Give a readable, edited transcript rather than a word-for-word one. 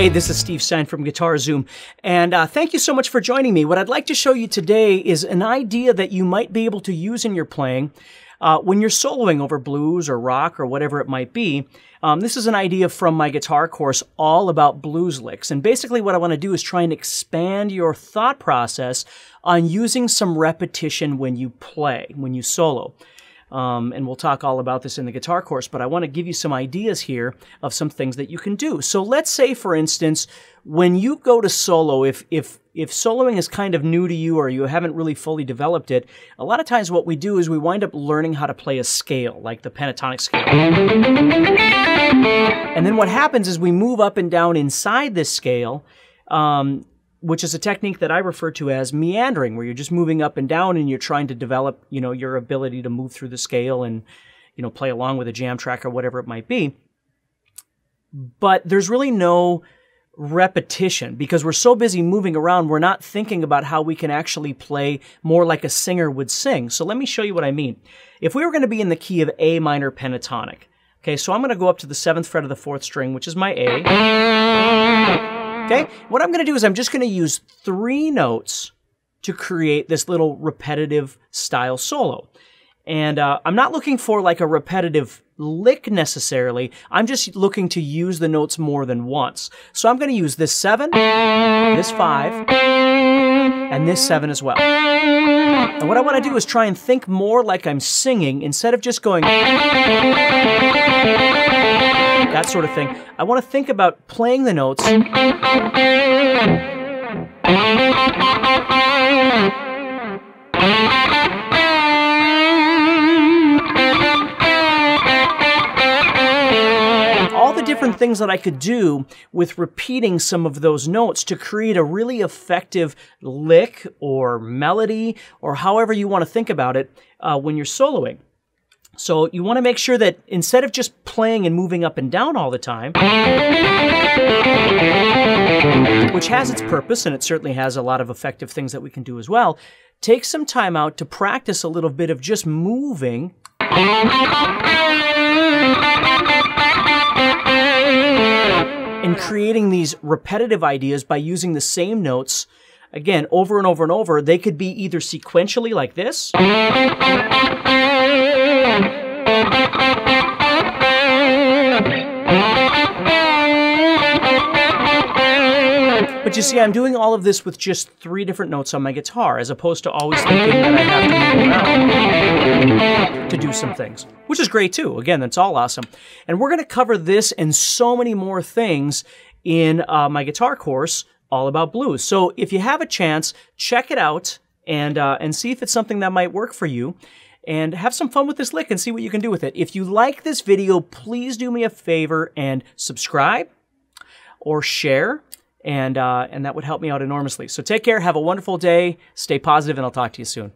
Hey, this is Steve Stine from Guitar Zoom, and thank you so much for joining me. What I'd like to show you today is an idea that you might be able to use in your playing when you're soloing over blues or rock or whatever it might be. This is an idea from my guitar course all about blues licks, and basically what I want to do is try and expand your thought process on using some repetition when you play, when you solo. And we'll talk all about this in the guitar course, but I want to give you some ideas here of some things that you can do. So let's say, for instance, when you go to solo, if soloing is kind of new to you or you haven't really fully developed it, a lot of times what we do is we wind up learning how to play a scale, like the pentatonic scale. And then what happens is we move up and down inside this scale, which is a technique that I refer to as meandering, where you're just moving up and down and you're trying to develop, your ability to move through the scale and, play along with a jam track or whatever it might be. But there's really no repetition because we're so busy moving around, we're not thinking about how we can actually play more like a singer would sing. So let me show you what I mean. If we were going to be in the key of A minor pentatonic, okay, so I'm going to go up to the 7th fret of the 4th string, which is my A. Okay, what I'm going to do is I'm just going to use 3 notes to create this little repetitive style solo. And I'm not looking for like a repetitive lick necessarily. I'm just looking to use the notes more than once. So I'm going to use this 7, this 5, and this 7 as well. And what I want to do is try and think more like I'm singing instead of just going that sort of thing. I want to think about playing the notes all the different things that I could do with repeating some of those notes to create a really effective lick or melody or however you want to think about it when you're soloing. So you want to make sure that instead of just playing and moving up and down all the time, which has its purpose and it certainly has a lot of effective things that we can do as well, take some time out to practice a little bit of just moving and creating these repetitive ideas by using the same notes, again, over and over and over. They could be either sequentially like this, but you see, I'm doing all of this with just 3 different notes on my guitar, as opposed to always thinking that I have to move around to do some things, which is great too. Again, that's all awesome. And we're going to cover this and so many more things in my guitar course, all about blues. So if you have a chance, check it out and see if it's something that might work for you. And have some fun with this lick and see what you can do with it. If you like this video, please do me a favor and subscribe or share, and that would help me out enormously. So take care, have a wonderful day, stay positive, and I'll talk to you soon.